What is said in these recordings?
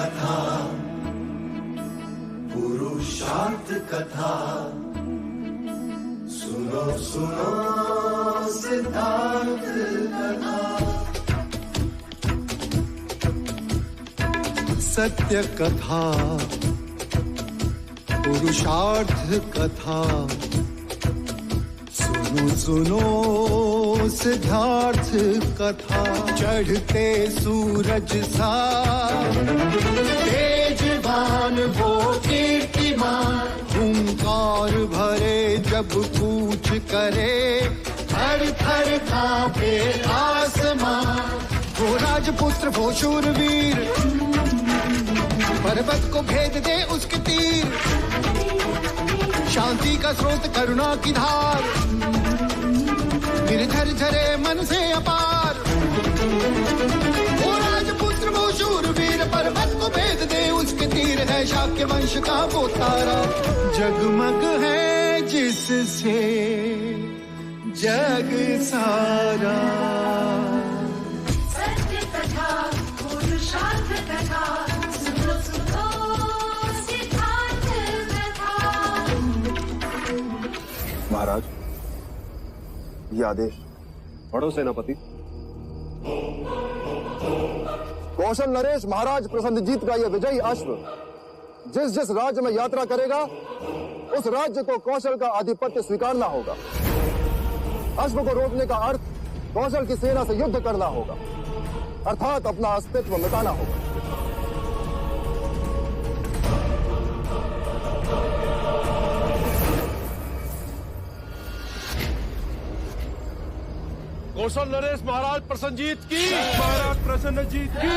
कथा, पुरुषार्थ कथा, सुनो सुनो सिद्धार्थ कथा। सत्य कथा, पुरुषार्थ कथा, सुनो सुनो सिद्धार्थ कथा। चढ़ते सूरज सा तेजवान वो कीर्तिमान, हुंकार भरे जब कूच करे, थर थर कांपे आसमान। वो राजपुत्र वो शूरवीर, पर्वत को भेद दे उसके तीर, शांति का स्रोत करुणा की धार, निर्झर झरे मन से अपार। वो राजपुत्र वो शूरवीर, पर्वत को भेद दे उसके तीर, है शाक्य वंश का वो तारा, जगमग है जिससे जग सारा। सत्य कथा, पुरुषार्थ कथा, सुनो सुनो सिद्धार्थ कथा। महाराज, ये आदेश पढ़ो सेनापति। कौशल नरेश महाराज प्रसन्नजीत का यह विजयी अश्व जिस जिस राज्य में यात्रा करेगा, उस राज्य को कौशल का आधिपत्य स्वीकारना होगा। अश्व को रोकने का अर्थ कौशल की सेना से युद्ध करना होगा, अर्थात अपना अस्तित्व मिटाना होगा। कौशल नरेश महाराज प्रसन्नजीत की, महाराज प्रसन्नजीत की,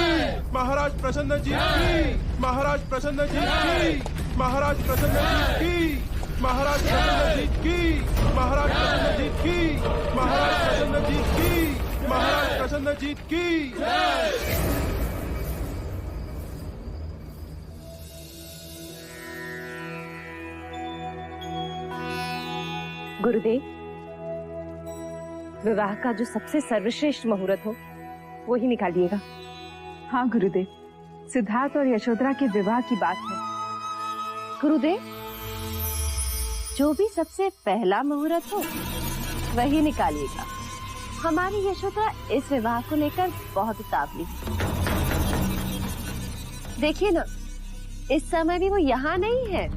महाराज प्रसन्नजीत की, महाराज प्रसन्नजीत की, महाराज प्रसन्नजीत की, महाराज प्रसन्नजीत की, महाराज प्रसन्नजीत की, महाराज प्रसन्नजीत की, महाराज प्रसन्नजीत की। गुरुदेव, विवाह का जो सबसे सर्वश्रेष्ठ मुहूर्त हो वो ही निकालिएगा। हाँ गुरुदेव, सिद्धार्थ और यशोधरा के विवाह की बात है। गुरुदेव, जो भी सबसे पहला मुहूर्त हो वही निकालिएगा। हमारी यशोधरा इस विवाह को लेकर बहुत उतावली है। देखिए ना, इस समय भी वो यहाँ नहीं है,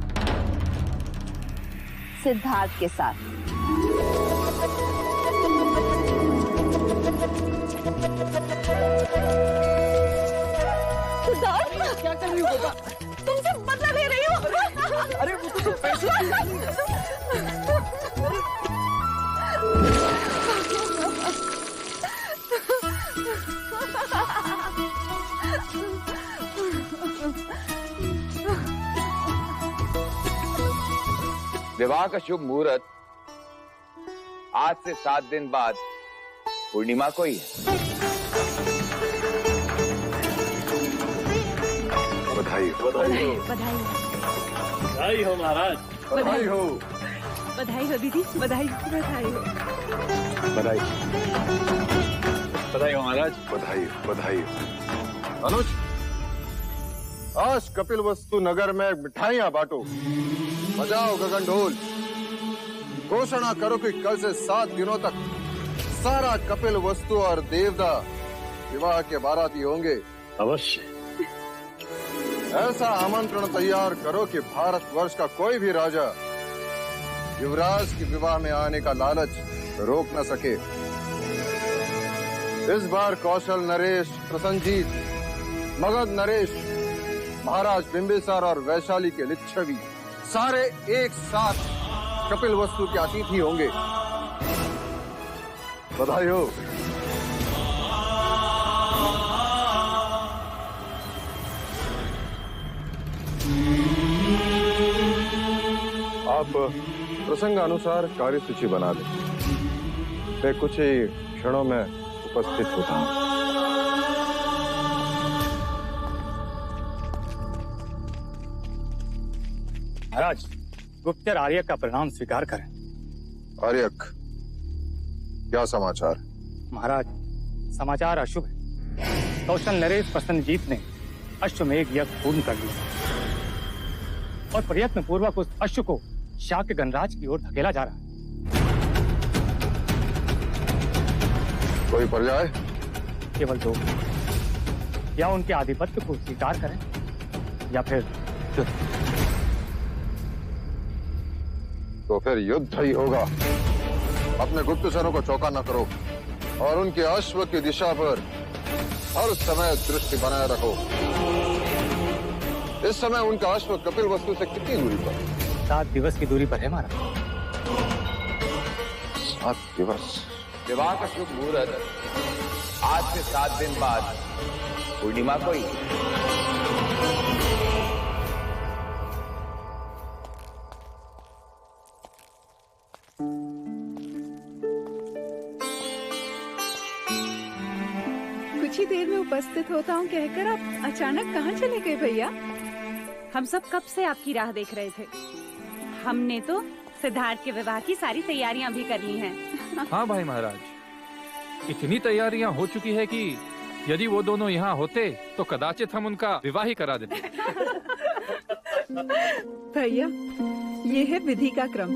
सिद्धार्थ के साथ। सिद्धार्थ, क्या कर रही हो बेटा? तुमसे बदला ले रही हो। अरे वो तो पैसे विवाह का शुभ मुहूर्त आज से 7 दिन बाद पूर्णिमा को ही है। बधाई बधाई बधाई हो महाराज, बधाई हो, बधाई हो दीदी, बधाई हो, बधाई हो। बधाई बधाई हो महाराज, बधाई बधाई। अनुज, आज कपिल वस्तु नगर में मिठाइयां बांटो, बजाओ गगन ढोल, घोषणा करो कि कल से 7 दिनों तक सारा कपिल वस्तु और देवदा विवाह के बाराती होंगे। अवश्य। ऐसा आमंत्रण तैयार करो कि भारतवर्ष का कोई भी राजा युवराज के विवाह में आने का लालच रोक न सके। इस बार कौशल नरेश प्रसन्नजीत, मगध नरेश, महाराज बिंबिसार और वैशाली के लिच्छवी सारे एक साथ कपिल वस्तु के अतिथि होंगे। बधाई हो। आप प्रसंग अनुसार कार्यसूची बना लें। मैं कुछ ही क्षणों में उपस्थित होता हूँ। महाराज, गुप्तचर आर्यक का प्रणाम स्वीकार करें। आर्यक, क्या समाचार? महाराज, समाचार अशुभ है। कौशल नरेश प्रसन्नजीत ने अश्वमेध यज्ञ पूर्ण कर लिया और प्रयत्न पूर्वक उस अश्व को शाक्य गणराज की ओर धकेला जा रहा है। कोई पर्याय? केवल दो, या उनके आधिपत्य को स्वीकार करें या फिर युद्ध। तो फिर युद्ध ही होगा। अपने गुप्तचरों को चौका न करो और उनके अश्व की दिशा पर हर समय दृष्टि बनाए रखो। इस समय उनका अश्व कपिल वस्तु से कितनी दूरी पर? 7 दिवस की दूरी पर है महाराज। 7 दिवस? विवाह का शुभ मुहूर्त आज से 7 दिन बाद पूर्णिमा को ही। कुछ ही देर में उपस्थित होता हूँ कहकर आप अचानक कहाँ चले गए भैया? हम सब कब से आपकी राह देख रहे थे। हमने तो सिद्धार्थ के विवाह की सारी तैयारियां भी कर ली हैं। हाँ भाई महाराज, इतनी तैयारियां हो चुकी है कि यदि वो दोनों यहाँ होते तो कदाचित हम उनका विवाह ही करा देते। भैया, ये है विधि का क्रम,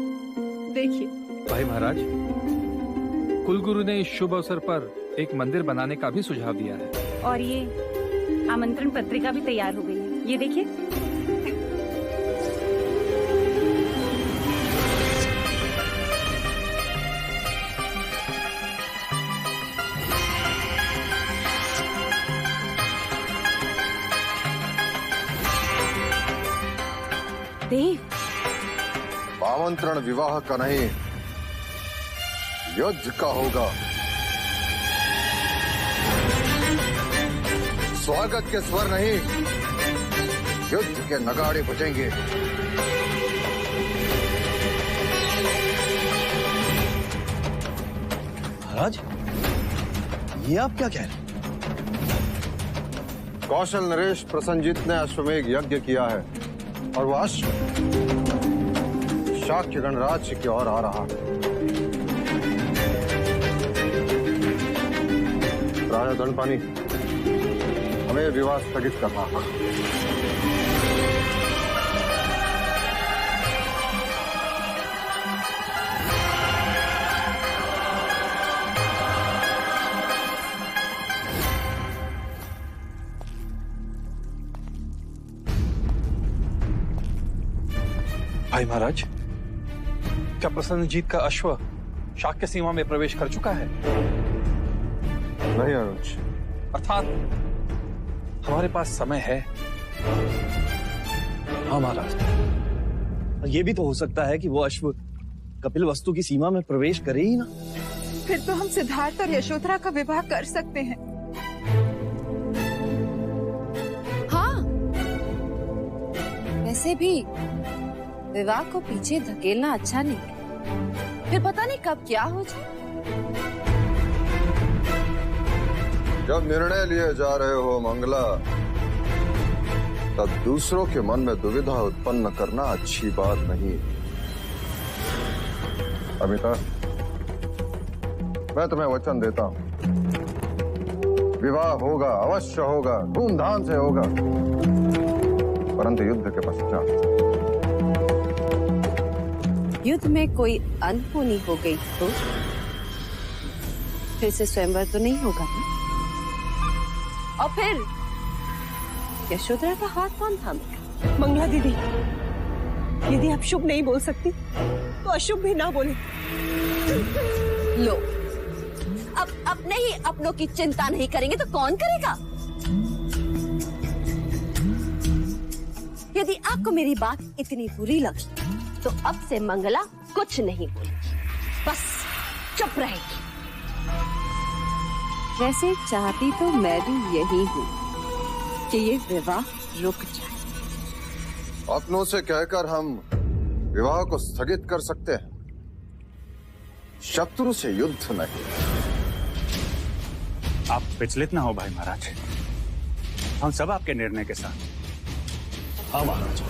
देखिए। भाई महाराज, कुलगुरु ने इस शुभ अवसर पर एक मंदिर बनाने का भी सुझाव दिया है। और ये आमंत्रण पत्रिका भी तैयार हो गई है, ये देखिए। देव, आमंत्रण विवाह का नहीं, युद्ध का होगा। स्वागत के स्वर नहीं, युद्ध के नगाड़े बजेंगे। महाराज, ये आप क्या कह रहे हैं? कौशल नरेश प्रसन्नजीत ने अश्वमेध यज्ञ किया है और वह अश्व शाक्य गणराज की ओर आ रहा है। राजा दंडपानी, हमें विवाह स्थगित करना है। भाई महाराज, क्या प्रसन्नजीत का अश्व शाक्य सीमा में प्रवेश कर चुका है? नहीं अनुज। अर्थात हमारे पास समय है। हाँ महाराज, ये भी तो हो सकता है कि वो अश्व कपिल वस्तु की सीमा में प्रवेश करे ही ना। फिर तो हम सिद्धार्थ और यशोधरा का विवाह कर सकते हैं। हाँ, वैसे भी विवाह को पीछे धकेलना अच्छा नहीं, फिर पता नहीं कब क्या हो जाए। जब निर्णय लिए जा रहे हो मंगला, तब दूसरों के मन में दुविधा उत्पन्न करना अच्छी बात नहीं। अमिता, मैं तुम्हें वचन देता हूं, विवाह होगा, अवश्य होगा, धूमधाम से होगा, परंतु युद्ध के पश्चात। युद्ध में कोई अनहोनी हो गई तो फिर से स्वयंवर तो नहीं होगा ना? और फिर यशोधरा का हाथ कौन थामेगा? मंगला दीदी, यदि आप शुभ नहीं बोल सकती तो अशुभ भी ना बोले। लो, अब अपने ही अपनों की चिंता नहीं करेंगे तो कौन करेगा? यदि आपको मेरी बात इतनी बुरी लगी तो अब से मंगला कुछ नहीं बोलेगी, बस चुप रहेगी। वैसे चाहती तो मैं भी यही हूँ कि ये विवाह रुक जाए। अपनों से कहकर हम विवाह को स्थगित कर सकते हैं, शत्रु से युद्ध नहीं। आप विचलित ना हो भाई महाराज, हम सब आपके निर्णय के साथ। हाँ महाराज,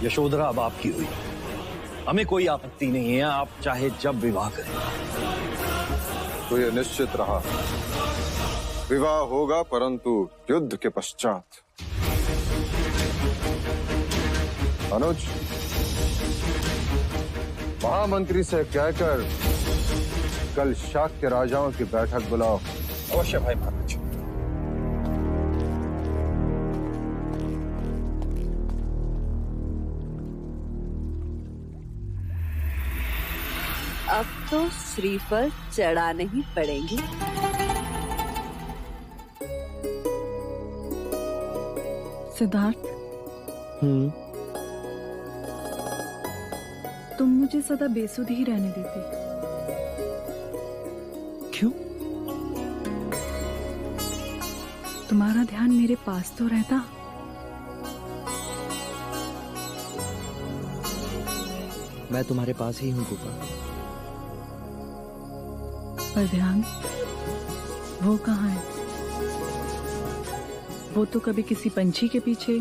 यशोधरा अब आपकी हुई, हमें कोई आपत्ति नहीं है, आप चाहे जब विवाह करें। तो ये निश्चित रहा विवाह होगा, परंतु युद्ध के पश्चात। अनुज, महामंत्री से कहकर कल शाक्य राजाओं की बैठक बुलाओ। अवश्य भाई महाराज। अब तो श्रीफल चढ़ाने ही पड़ेंगे। सिद्धार्थ, तुम मुझे सदा बेसुध ही रहने देते। क्यों? तुम्हारा ध्यान मेरे पास तो रहता। मैं तुम्हारे पास ही हूँ गोपा। पर ध्यान वो कहाँ है? वो तो कभी किसी पंछी के पीछे,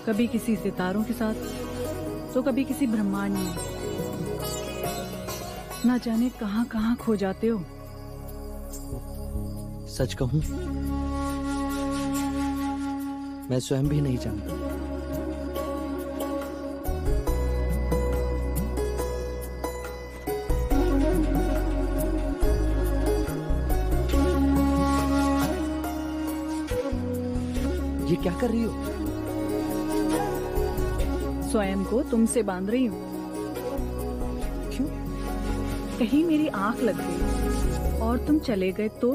कभी किसी सितारों के साथ, तो कभी किसी ब्रह्मांड में। ना जाने कहाँ कहाँ खो जाते हो। सच कहूं, मैं स्वयं भी नहीं जानता। ये क्या कर रही हो? स्वयं को तुमसे बांध रही हूँ। क्यों? कहीं मेरी आंख लग गई और तुम चले गए तो?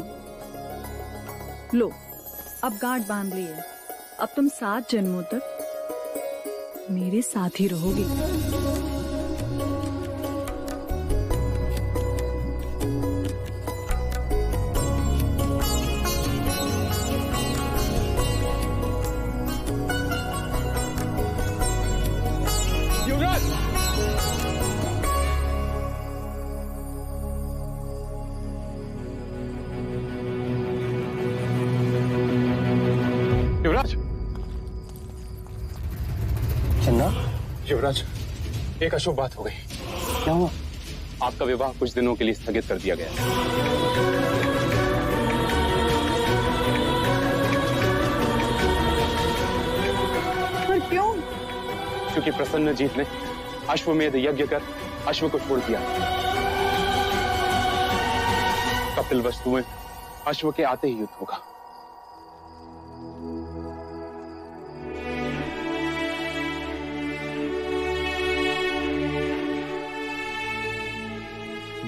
लो, अब गांठ बांध ली है। अब तुम 7 जन्मों तक मेरे साथ ही रहोगी। युवराज, एक अशुभ बात हो गई। क्या हुआ? आपका विवाह कुछ दिनों के लिए स्थगित कर दिया गया। पर क्यों? क्योंकि प्रसन्नजीत ने अश्वमेध यज्ञ कर अश्व को छोड़ दिया। कपिल वस्तु में अश्व के आते ही युद्ध होगा।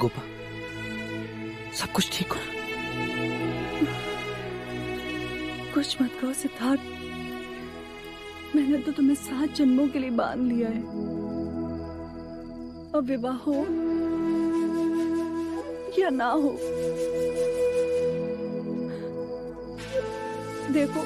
गोपा, सब कुछ ठीक हो रहा? कुछ मत कहो सिद्धार्थ। मैंने तो तुम्हें 7 जन्मों के लिए बांध लिया है। अब विवाह हो या ना हो, देखो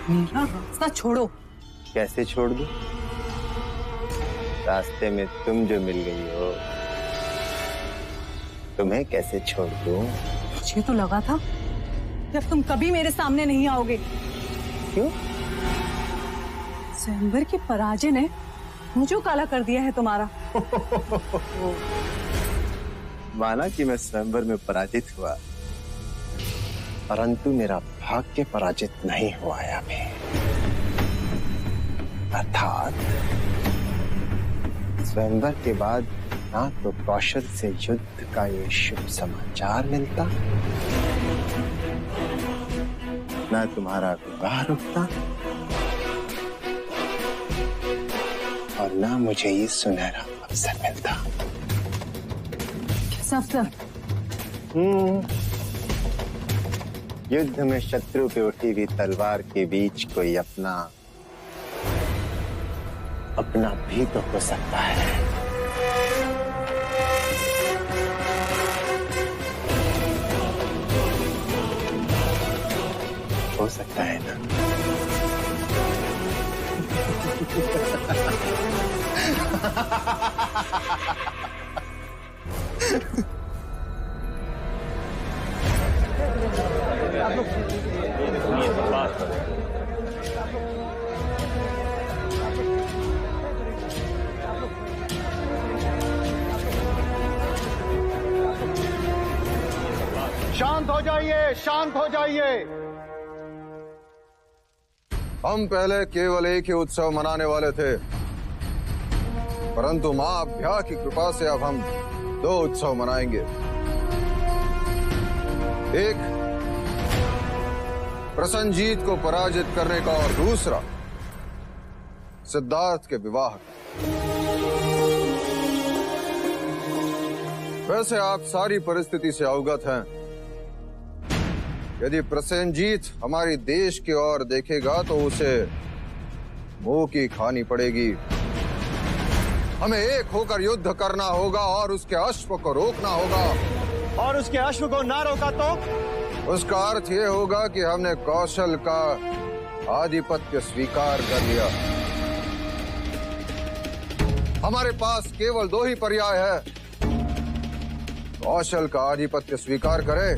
मेरा रास्ता छोड़ो। कैसे छोड़ दूं? रास्ते में तुम जो मिल गई हो, तुम्हें कैसे छोड़ दूं? मुझे तो लगा था कि अब तुम कभी मेरे सामने नहीं आओगे। क्यों? स्वयंवर की पराजय ने मुझे काला कर दिया है तुम्हारा। माना कि मैं स्वयंवर में पराजित हुआ, परंतु मेरा भाग्य पराजित नहीं हुआ है अभी। अर्थात स्वयंवर के बाद ना तो कौशल से युद्ध का ये शुभ समाचार मिलता, ना तुम्हारा विवाह रुकता, और ना मुझे ये सुनहरा अवसर मिलता। कैसा अवसर? युद्ध में शत्रु पे उठी हुई तलवार के बीच कोई अपना भी तो हो सकता है। हो सकता है ना? शांत हो जाइए, शांत हो जाइए। हम पहले केवल एक ही उत्सव मनाने वाले थे, परंतु मां अभ्या की कृपा से अब हम 2 उत्सव मनाएंगे। एक प्रसन्नजीत को पराजित करने का और दूसरा सिद्धार्थ के विवाह का। वैसे आप सारी परिस्थिति से अवगत हैं। यदि प्रसेनजीत हमारी देश की ओर देखेगा तो उसे मुंह की खानी पड़ेगी। हमें एक होकर युद्ध करना होगा और उसके अश्व को रोकना होगा। और उसके अश्व को ना रोका तो उसका अर्थ ये होगा कि हमने कौशल का आधिपत्य स्वीकार कर लिया। हमारे पास केवल 2 ही पर्याय है, कौशल का आधिपत्य स्वीकार करें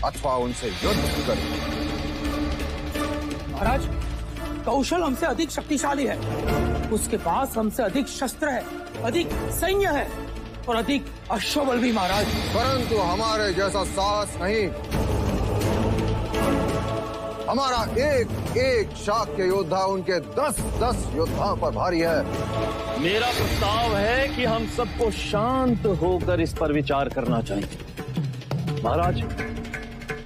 अथवा उनसे युद्ध करें। महाराज, कौशल हमसे अधिक शक्तिशाली है, उसके पास हमसे अधिक शस्त्र है, अधिक सैन्य है और अधिक अश्वबल भी महाराज। परंतु हमारे जैसा साहस नहीं। हमारा एक शाक्य योद्धा उनके 10 योद्धाओं पर भारी है। मेरा प्रस्ताव है कि हम सबको शांत होकर इस पर विचार करना चाहिए। महाराज,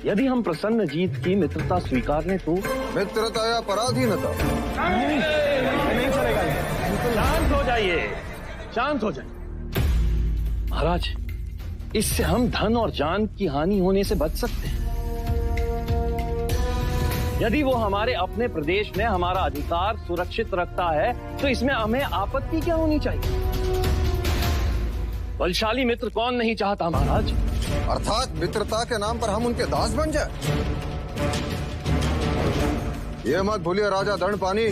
यदि हम प्रसन्नजीत की मित्रता स्वीकार लें तो? मित्रता या पराधीनता? नहीं चलेगा। शांत हो जाइए, शांत हो जाइए। महाराज, इससे हम धन और जान की हानि होने से बच सकते हैं। यदि वो हमारे अपने प्रदेश में हमारा अधिकार सुरक्षित रखता है तो इसमें हमें आपत्ति क्या होनी चाहिए? बलशाली मित्र कौन नहीं चाहता महाराज? अर्थात मित्रता के नाम पर हम उनके दास बन जाए? ये मत भूलिए राजा दंडपानी,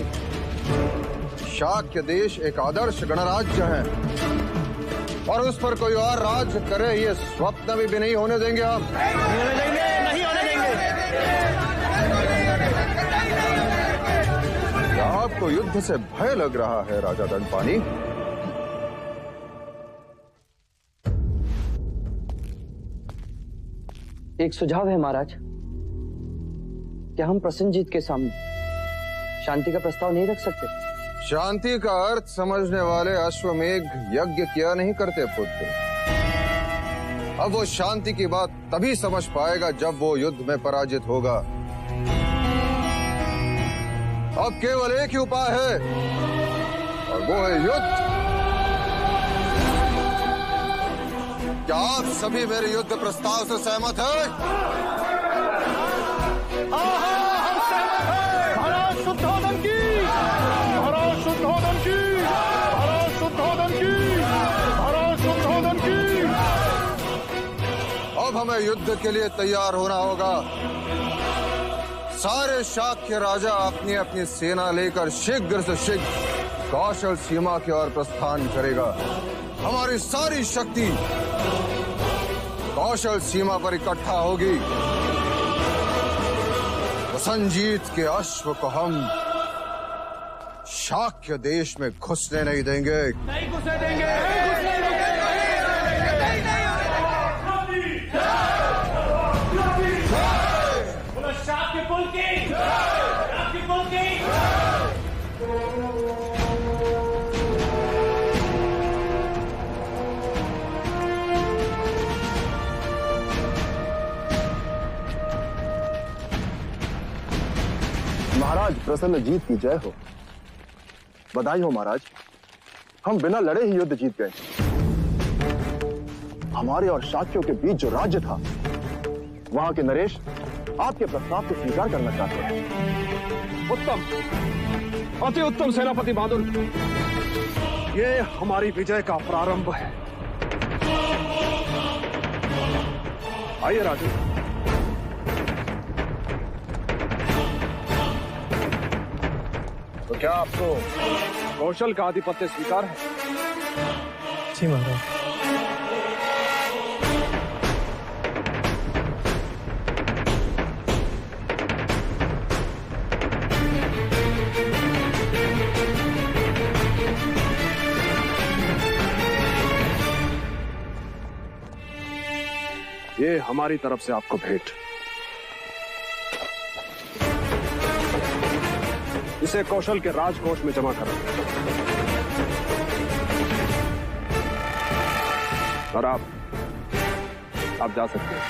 शाक्य देश एक आदर्श गणराज्य है और उस पर कोई और राज्य करे ये स्वप्न में भी नहीं होने देंगे हम। नहीं होने देंगे। क्या आपको युद्ध से भय लग रहा है राजा दंडपानी? एक सुझाव है महाराज। क्या हम प्रसन्नजीत के सामने शांति का प्रस्ताव नहीं रख सकते? शांति का अर्थ समझने वाले अश्वमेघ यज्ञ किया नहीं करते पुत्र। अब वो शांति की बात तभी समझ पाएगा जब वो युद्ध में पराजित होगा। अब केवल एक ही उपाय है और वो है युद्ध। क्या आप सभी मेरे युद्ध प्रस्ताव से सहमत हैं? हम सहमत हैं। महाराज शुद्धोदन की, महाराज शुद्धोदन की, महाराज शुद्धोदन की, महाराज शुद्धोदन की। अब हमें युद्ध के लिए तैयार होना होगा। सारे शाक्य राजा अपनी अपनी सेना लेकर शीघ्र से शीघ्र कौशल सीमा की ओर प्रस्थान करेगा। हमारी सारी शक्ति कौशल सीमा पर इकट्ठा होगी। प्रसन्नजीत के अश्व को हम शाक्य देश में घुसने नहीं देंगे। नहीं घुसने देंगे। शाक्य कुल की, शाक्य कुल की। महाराज प्रसन्नजीत की जय हो। बधाई हो महाराज, हम बिना लड़े ही युद्ध जीत गए। हमारे और शाक्यों के बीच जो राज्य था, वहां के नरेश आपके प्रस्ताव को स्वीकार करना चाहते हैं। उत्तम, अति उत्तम सेनापति बहादुर। ये हमारी विजय का प्रारंभ है। आइए राजू, क्या आपको कौशल का आधिपत्य स्वीकार है? जी महाराज। ये हमारी तरफ से आपको भेंट। इसे कौशल के राजकोष में जमा करो और आप जा सकते हैं।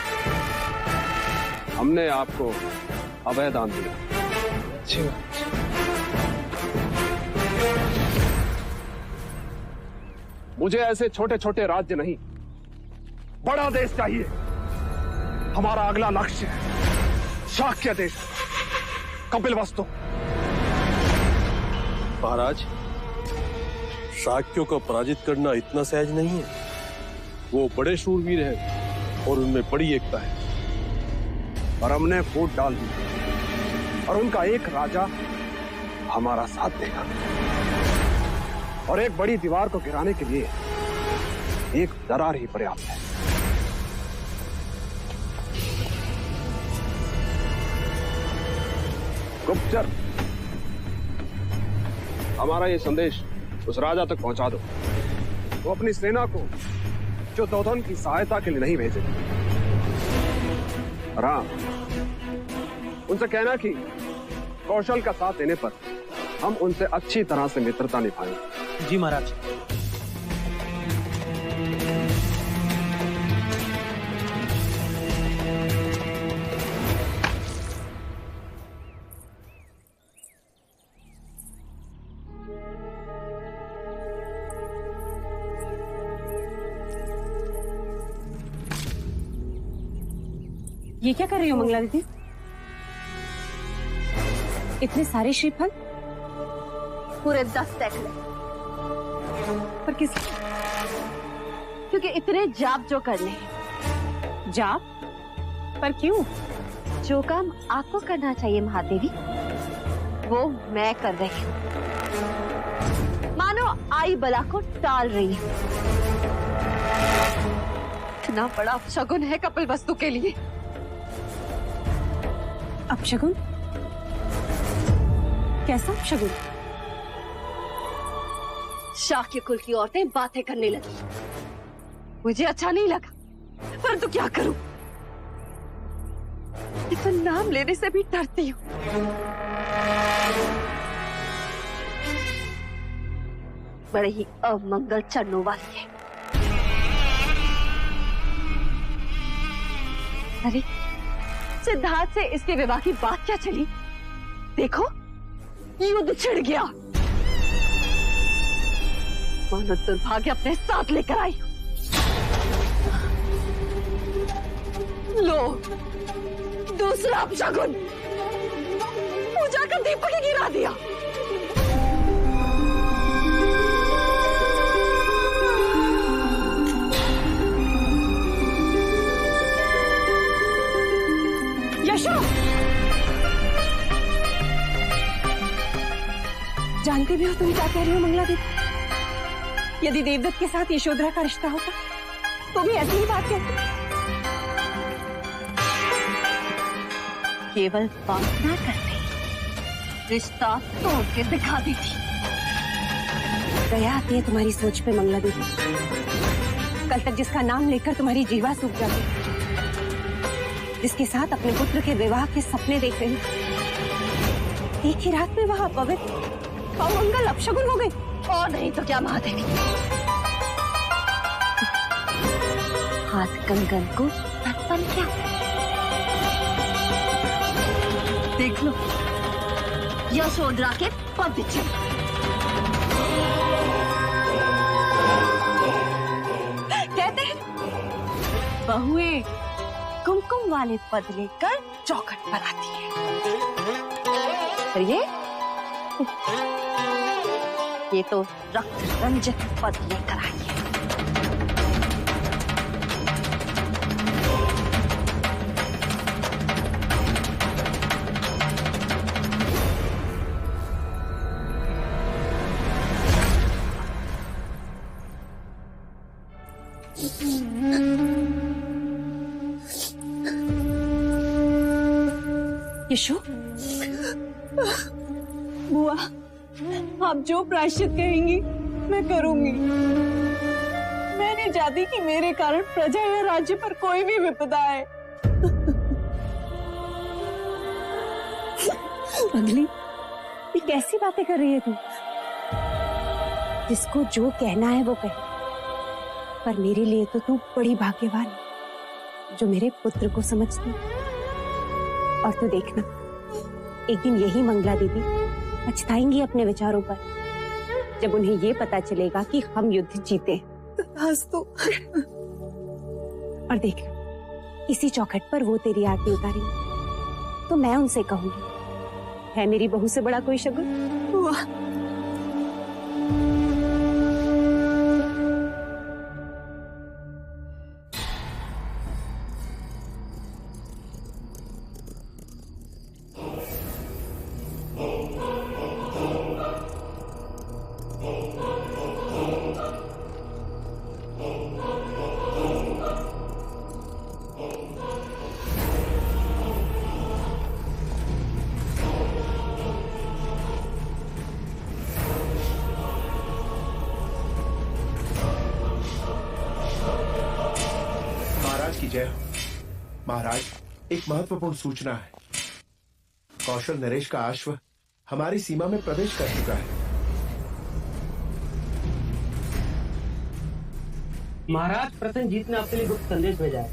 हमने आपको अभय दान दिया। मुझे ऐसे छोटे छोटे राज्य नहीं, बड़ा देश चाहिए। हमारा अगला लक्ष्य है शाक्य देश, कपिलवस्तु। महाराज, शाक्यों को पराजित करना इतना सहज नहीं है। वो बड़े शूरवीर हैं और उनमें बड़ी एकता है। और हमने फूट डाल दी और उनका एक राजा हमारा साथ देगा। और एक बड़ी दीवार को गिराने के लिए एक दरार ही पर्याप्त है। गुप्तचर, हमारा ये संदेश उस राजा तक पहुंचा दो। वो अपनी सेना को जो दुर्योधन की सहायता के लिए नहीं भेजे। और हाँ, उनसे कहना कि कौशल का साथ देने पर हम उनसे अच्छी तरह से मित्रता निभाएंगे। जी महाराज। ये क्या कर रही हो मंगला दीदी? इतने सारे श्रीफल? पूरे 10 सैकड़े। पर किस? क्योंकि इतने जाप जो करने हैं। जाप? पर क्यों? जो काम आपको करना चाहिए महादेवी, वो मैं कर रही हूँ। मानो आई बला को टाल रही हूँ। इतना बड़ा अपशगुन है कपिलवस्तु के लिए। अपशगुन? कैसा अपशगुन? शाक्य कुल की औरतें बातें करने लगी। मुझे अच्छा नहीं लगा, परंतु क्या करूं? तो नाम लेने से भी डरती हूँ। बड़े ही अमंगल चढ़ने वाली है। अरे सिद्धार्थ से इसके विवाह की बात क्या चली? देखो, युद्ध छिड़ गया। मानो दुर्भाग्य अपने साथ लेकर आई। लो, दूसरा अपशगुन। पूजा का दीपक ही गिरा दिया। यशो, जानते भी हो तुम क्या कह रही हो मंगला दीदी? यदि देवदत्त के साथ यशोधरा का रिश्ता होता तो भी ऐसी ही बात कहती। केवल बात ना करते, रिश्ता तोड़ के दिखा देती। दया आती है तुम्हारी सोच पे मंगला दीदी। कल तक जिसका नाम लेकर तुम्हारी जीवा सूख जाती, जिसके साथ अपने पुत्र के विवाह के सपने देख रही, एक ही रात में वह अपवित्र अमंगल अपशगुन हो गई। और नहीं तो क्या महादेवी, हाथ कंगन को तर्पण क्या? देख लो, यशोधरा के पद चिन्ह। कहते हैं बहुएं कुमकुम वाले पद लेकर चौखट पर आती है। और ये तो रक्त रंजित पद लेकर आई है। विशु, बुआ, आप जो प्रायश्चित कहेंगी मैं करूंगी। मैं नहीं चाहती कि मेरे कारण प्रजा या राज्य पर कोई भी विपदा आए। पगली, ये कैसी बातें कर रही है तू? जिसको जो कहना है वो कहे, पर मेरे लिए तो तू बड़ी भाग्यवान है जो मेरे पुत्र को समझती। और तू देखना, एक दिन यही मंगला दीदी पछताएंगी अपने विचारों पर, जब उन्हें ये पता चलेगा कि हम युद्ध जीते। तो और देख, इसी चौखट पर वो तेरी आरती उतारेंगे तो मैं उनसे कहूंगी, है मेरी बहू से बड़ा कोई शगुन? वाह, की जय हो। महाराज, एक महत्वपूर्ण सूचना है। कौशल नरेश का अश्व हमारी सीमा में प्रवेश कर चुका है। महाराज प्रसन्नजीत ने आपके लिए गुप्त संदेश भेजा है।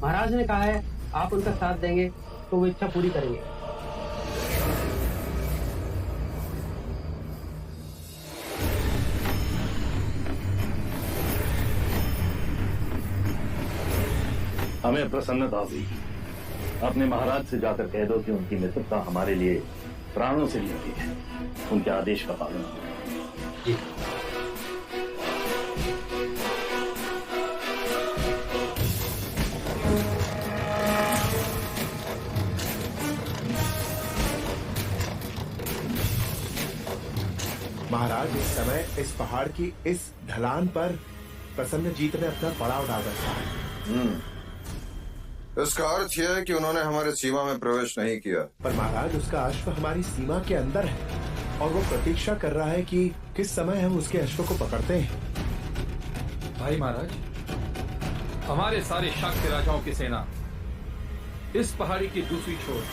महाराज ने कहा है आप उनका साथ देंगे तो वो इच्छा पूरी करेंगे। हमें प्रसन्नता हुई। अपने महाराज से जाकर कह दो कि उनकी मित्रता हमारे लिए प्राणों से भी अधिक है। उनके आदेश का पालन करें। जी। महाराज, इस समय इस पहाड़ की इस ढलान पर प्रसन्नजीत ने अपना पड़ाव डाल रखा है। इसका अर्थ यह है कि उन्होंने हमारे सीमा में प्रवेश नहीं किया। पर महाराज, उसका अश्व हमारी सीमा के अंदर है और वो प्रतीक्षा कर रहा है कि किस समय हम उसके अश्व को पकड़ते हैं। भाई महाराज, हमारे सारे शाक्य राजाओं की सेना इस पहाड़ी की दूसरी छोर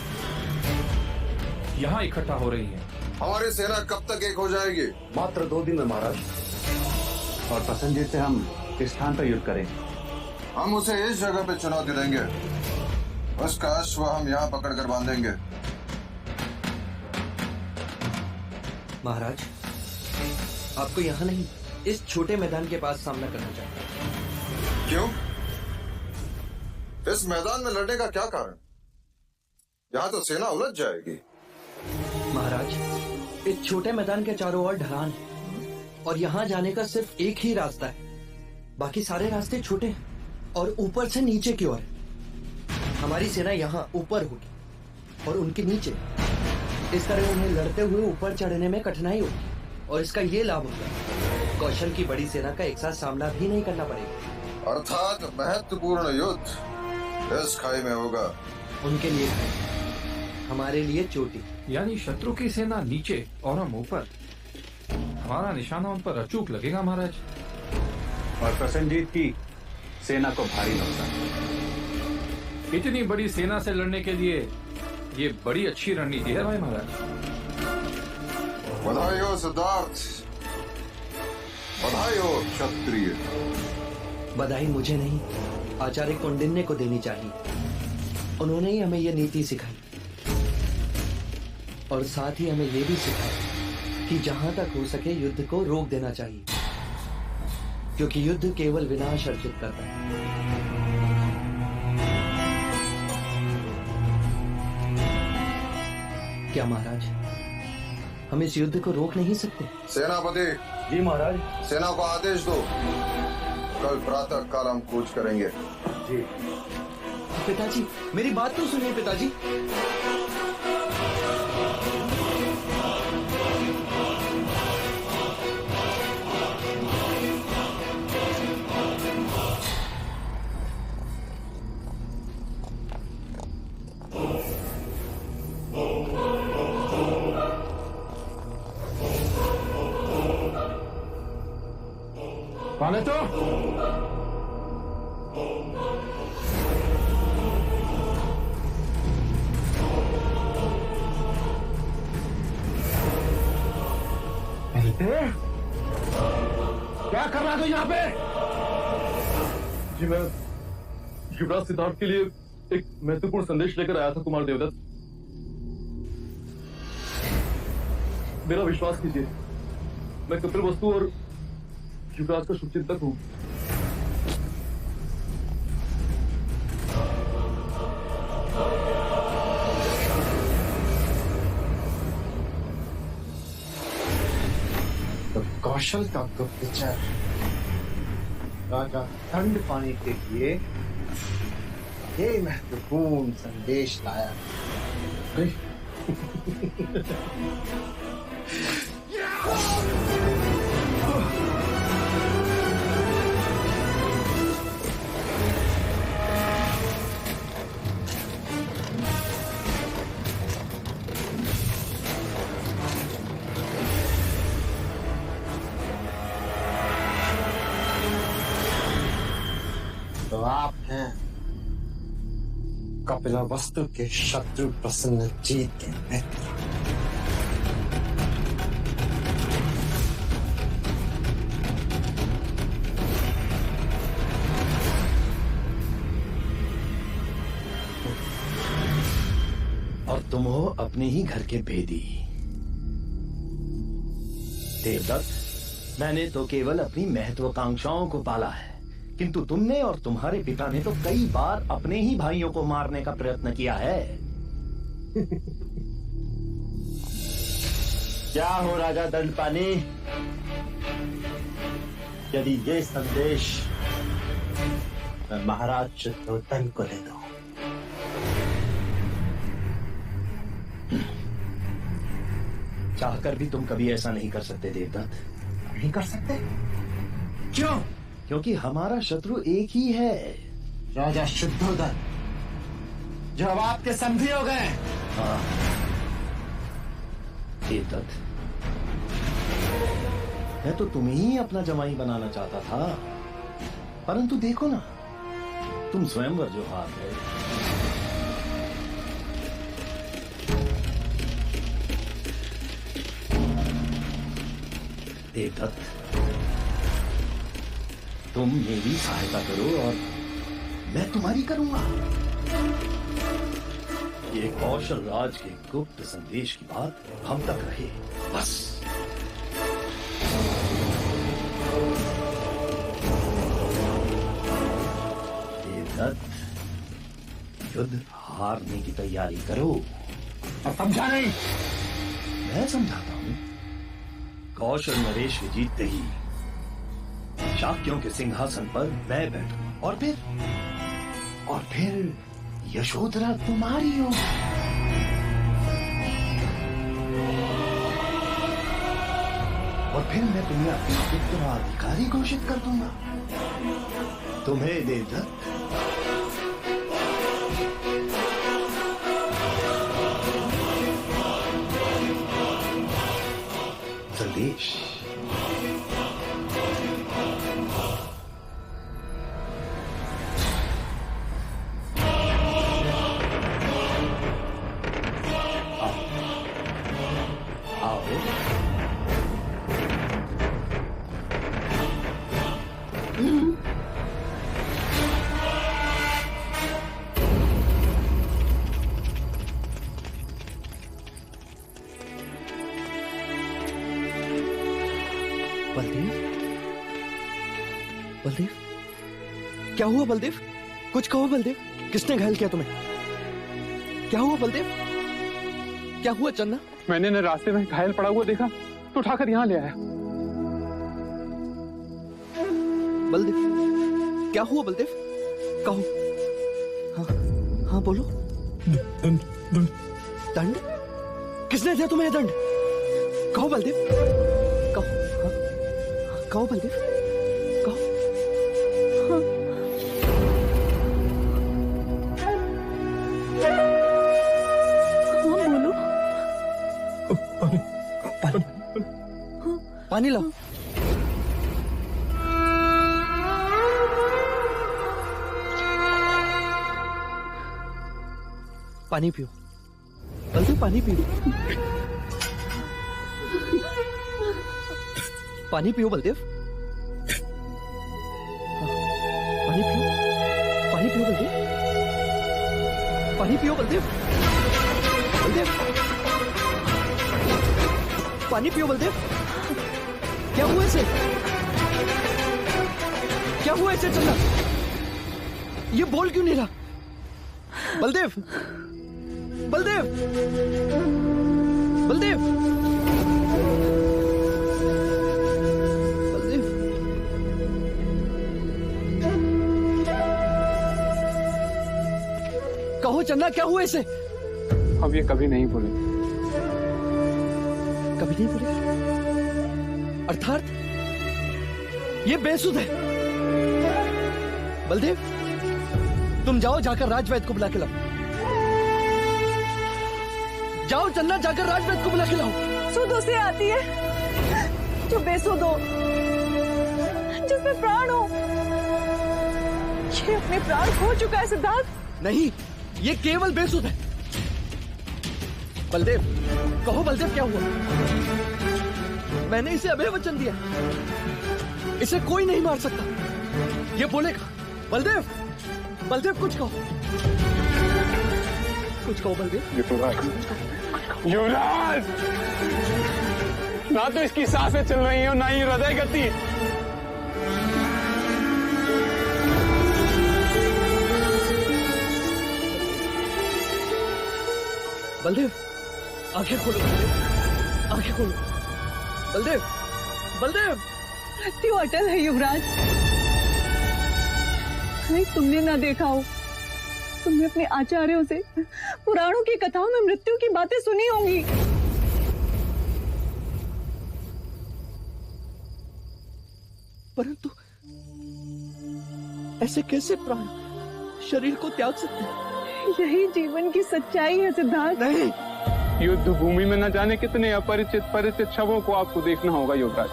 यहाँ इकट्ठा हो रही है। हमारी सेना कब तक एक हो जाएगी? मात्र 2 दिन में महाराज। और प्रसन्नजीत से हम किस स्थान पर युद्ध करेंगे? हम उसे इस जगह पे चुनौती देंगे। उसका अश्व हम यहाँ पकड़ कर बांधेंगे। महाराज, आपको यहाँ नहीं, इस छोटे मैदान के पास सामना करना चाहिए। क्यों? इस मैदान में लड़ने का क्या कारण? यहाँ तो सेना उलझ जाएगी। महाराज, इस छोटे मैदान के चारों ओर ढलान है और यहाँ जाने का सिर्फ एक ही रास्ता है। बाकी सारे रास्ते छोटे हैं और ऊपर से नीचे की ओर। हमारी सेना यहाँ ऊपर होगी और उनके नीचे। इस तरह उन्हें लड़ते हुए ऊपर चढ़ने में कठिनाई होगी और इसका ये लाभ होगा, कौशल की बड़ी सेना का एक साथ सामना भी नहीं करना पड़ेगा। अर्थात महत्वपूर्ण युद्ध इस खाई में होगा। उनके लिए हमारे लिए चोटी। यानी शत्रु की सेना नीचे और हम ऊपर। हमारा निशाना उन पर अचूक लगेगा महाराज। और प्रसन्नजीत की सेना को भारी नुकसान। इतनी बड़ी सेना से लड़ने के लिए ये बड़ी अच्छी रणनीति है भाई महाराज। बधाई हो सिद्धार्थ, बधाई हो क्षत्रिय। बधाई मुझे नहीं, आचार्य कौंडिन्य को देनी चाहिए। उन्होंने ही हमें ये नीति सिखाई और साथ ही हमें ये भी सिखाया कि जहां तक हो सके युद्ध को रोक देना चाहिए, क्योंकि युद्ध केवल विनाश अर्जित करता है। क्या महाराज, हम इस युद्ध को रोक नहीं सकते? सेनापति। जी महाराज। सेना को आदेश दो, कल प्रातः काल हम कूच करेंगे। जी। पिताजी, मेरी बात तो सुनिए पिताजी। पाले तो क्या कर रहा तू यहाँ पे? जी मैं युवराज सिद्धार्थ के लिए एक महत्वपूर्ण संदेश लेकर आया था कुमार देवदत्त। मेरा विश्वास कीजिए, मैं कपिल वस्तु और युवराज का शुभचिंतक हूँ। तो कौशल का गुप्तचर राजा दंड पाने के लिए ये महत्वपूर्ण संदेश लाया। तो आप हैं कपिलवस्तु के शत्रु प्रसन्नजीत के मित्र। और तुम हो अपने ही घर के भेदी। देवदत्त, मैंने तो केवल अपनी महत्वाकांक्षाओं को पाला है, किंतु तुमने और तुम्हारे पिता ने तो कई बार अपने ही भाइयों को मारने का प्रयत्न किया है। क्या हो राजा दंडपानी, यदि ये संदेश मैं महाराज चित्तोधन को दे दूं, चाहकर भी तुम कभी ऐसा नहीं कर सकते देवदत्त। नहीं कर सकते? क्यों? क्योंकि हमारा शत्रु एक ही है, राजा शुद्धोधन, जो अब आपके संधि हो गए। हाँ देवदत्त, मैं तो तुम्हें ही अपना जमाई बनाना चाहता था, परंतु देखो ना, तुम स्वयंवर जो हार गए। देवदत्त, तुम मेरी सहायता करो और मैं तुम्हारी करूंगा। ये कौशल राज के गुप्त संदेश की बात हम तक रहे, बस। देवदत्त, युद्ध हारने की तैयारी करो। अब समझा नहीं? मैं समझाता हूं। कौशल नरेश के जीतते ही शाक्यों के सिंहासन पर मैं बैठूं और फिर यशोधरा तुम्हारी हो। और फिर मैं तुम्हें अपना उत्तराधिकारी घोषित कर दूंगा। तुम्हें देवदत्त, संदेश बलदेव, क्या हुआ बलदेव? कुछ कहो बलदेव, किसने घायल किया तुम्हें? क्या हुआ बलदेव? क्या हुआ चन्ना? मैंने न रास्ते में घायल पड़ा हुआ देखा तो उठाकर यहाँ ले आया। बलदेव, क्या हुआ बलदेव? कहो। हाँ हाँ बोलो। दंड दंड दंड? किसने दिया तुम्हें दंड? कहो बलदेव, कहो। हाँ, कहो बलदेव, कहो। हाँ। बोलो। पानी लाओ। पानी पियो बलदेव, पानी पियो, पानी पियो बलदेव, पानी पियो, पानी पियो बलदेव, पानी पियो बलदेव, बलदेव, पानी पियो बलदेव। क्या हुआ इसे? क्या हुआ इसे? चन्ना, ये बोल क्यों नहीं रहा? बलदेव, बलदेव, बलदेव, बलदेव, कहो चन्ना, क्या हुआ इसे? अब ये कभी नहीं बोले। कभी नहीं बोले? अर्थात ये बेसुध है। बलदेव, तुम जाओ, जाकर राजवैद्य को बुला के लाओ। जाओ चन्ना, जाकर राजवैद्य को बुला के लाओ। सुध उसे आती है जो बेसुध हो, जिसमें प्राण हो। ये अपने प्राण खो चुका है सिद्धार्थ। नहीं, ये केवल बेसुध है। बलदेव, कहो बलदेव, क्या हुआ? मैंने इसे अभय वचन दिया, इसे कोई नहीं मार सकता। ये बोलेगा। बलदेव, बलदेव, कुछ कहो, कुछ कहो बलदेव। युवराज, ना तो इसकी सांसें चल रही हैं, ना ही हृदय गति। बलदेव, आंखें खोलो बलदेव, आंखें खोलो। बलदेव, बलदेव, मृत्यु अटल है युवराज। नहीं, तुमने ना देखा हो, तुमने अपने आचार्यों से पुराणों की कथाओं में मृत्यु की बातें सुनी होंगी। परंतु ऐसे कैसे प्राण शरीर को त्याग सकते हैं? यही जीवन की सच्चाई है सिद्धार्थ। नहीं, युद्ध भूमि में न जाने कितने अपरिचित परिचित शवों को आपको देखना होगा युवराज।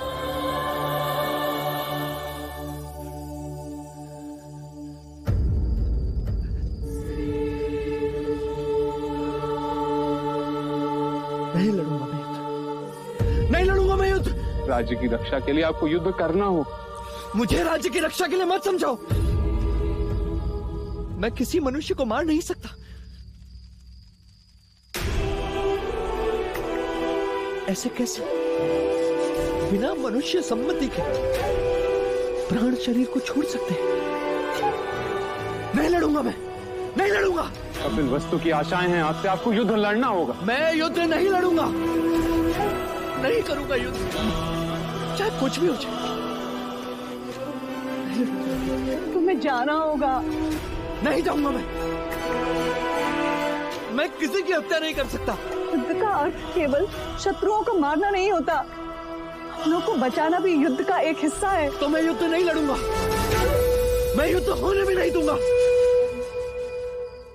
नहीं लड़ूंगा मैं युद्ध, नहीं लड़ूंगा मैं युद्ध। राज्य की रक्षा के लिए आपको युद्ध करना हो। मुझे राज्य की रक्षा के लिए मत समझाओ। मैं किसी मनुष्य को मार नहीं सकता। ऐसे कैसे बिना मनुष्य सम्मति के प्राण शरीर को छोड़ सकते हैं? नहीं लड़ूंगा मैं, नहीं लड़ूंगा। कपिल वस्तु की आशाएं हैं आपसे, आपको युद्ध लड़ना होगा। मैं युद्ध नहीं लड़ूंगा, नहीं करूंगा युद्ध, चाहे कुछ भी हो जाए। तुम्हें जाना होगा। नहीं जाऊंगा मैं किसी की हत्या नहीं कर सकता। युद्ध का अर्थ केवल शत्रुओं को मारना नहीं होता, अपनों को बचाना भी युद्ध का एक हिस्सा है। तो मैं युद्ध नहीं लड़ूंगा, मैं युद्ध होने भी नहीं दूंगा।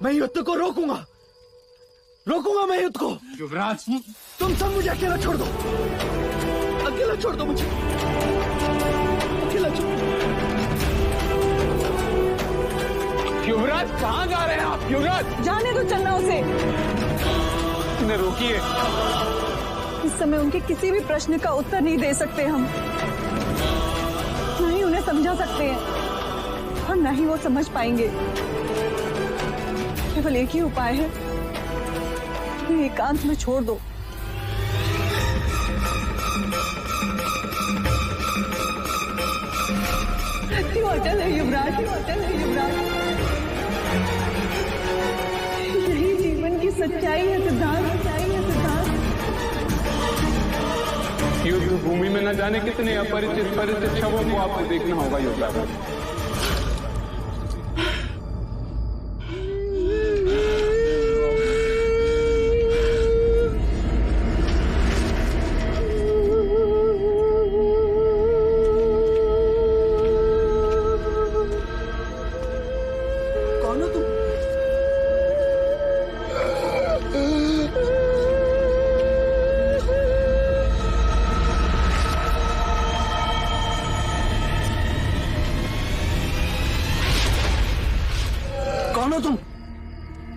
मैं युद्ध को रोकूंगा, रोकूंगा मैं युद्ध को। युवराज, तुम सब मुझे अकेला छोड़ दो, अकेला छोड़ दो मुझे, अकेला छोड़ दो। युवराज, कहाँ जा रहे हैं आप? युवराज, जाने दो चन्ना उसे। इन्हें रोकिए। इस समय उनके किसी भी प्रश्न का उत्तर नहीं दे सकते हम, न ही उन्हें समझा सकते हैं और न ही वो समझ पाएंगे। केवल एक ही उपाय है, उन्हें एकांत में छोड़ दो। क्यों अटल है युवराज, क्यों अटल है युवराज। यही जीवन की सच्चाई है सिद्धार्थ, सच्चाई है सिद्धार्थ। युद्ध भूमि में न जाने कितने अपरिचित परिचित शवों को आपको देखना होगा युवराज।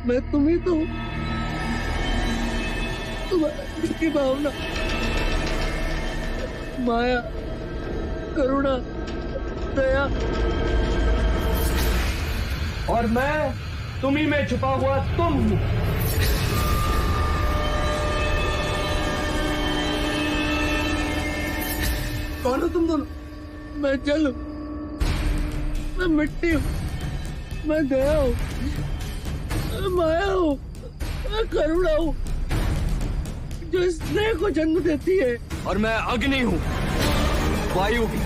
मैं तुम ही तो हूं। इसकी भावना, माया, करुणा, दया, और मैं तुम्ही में छुपा हुआ तुम हूं। कौन हो तुम दोनों? मैं जल हूं, मैं मिट्टी हूं, मैं दया हूं, मैं माया हूं, मैं करुणा हूं जो स्नेह को जन्म देती है। और मैं अग्नि हूं, वायु भी,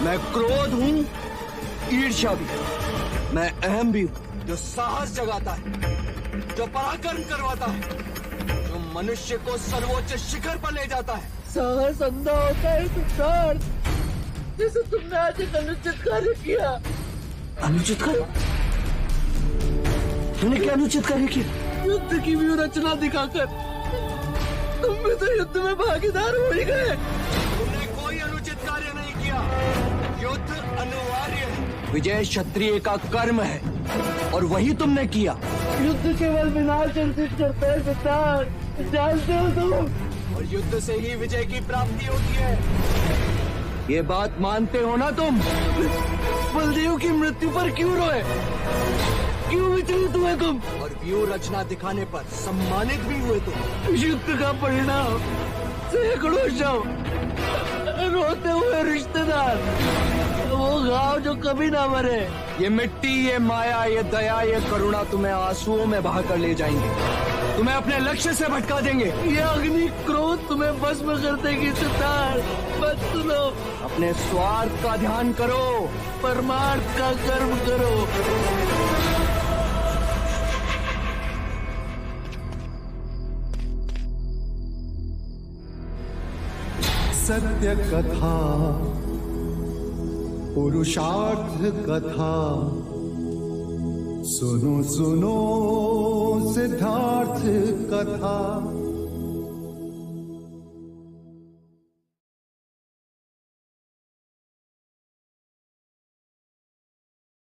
मैं क्रोध हूं, ईर्ष्या भी, मैं अहम भी हूं जो साहस जगाता है, जो पराक्रम करवाता है, जो मनुष्य को सर्वोच्च शिखर पर ले जाता है। साहस अंधा होता है सिद्धार्थ, जैसे तुमने आज एक अनुचित कार्य किया। अनुचित कार्य? तुमने क्या अनुचित कार्य किया? युद्ध की व्यू रचना दिखाकर तुम भी तो युद्ध में भागीदार हो ही गए। तुमने कोई अनुचित कार्य नहीं किया। युद्ध अनिवार्य है, विजय क्षत्रिय का कर्म है, और वही तुमने किया। युद्ध केवल विनाश संचित करता है सिद्धार्थ, जानते हो तुम। और युद्ध से ही विजय की प्राप्ति होती है, ये बात मानते हो ना तुम? बलदेव की मृत्यु पर क्यों रोए, क्यों विचलित हुए तुम? और व्यू रचना दिखाने पर सम्मानित भी हुए तुम। युद्ध का परिणाम सैकड़ों शव, रोते हुए रिश्तेदार, वो घाव जो कभी ना मरे। ये मिट्टी, ये माया, ये दया, ये करुणा तुम्हें आंसुओं में बहाकर ले जाएंगे, तुम्हें अपने लक्ष्य से भटका देंगे। ये अग्नि क्रोध तुम्हें भस्म कर देगी सिद्धार्थ। मत सुनो, अपने स्वार्थ का ध्यान करो, परमार्थ का कर्म करो। सत्य कथा, पुरुषार्थ कथा, सुनो सुनो सिद्धार्थ कथा।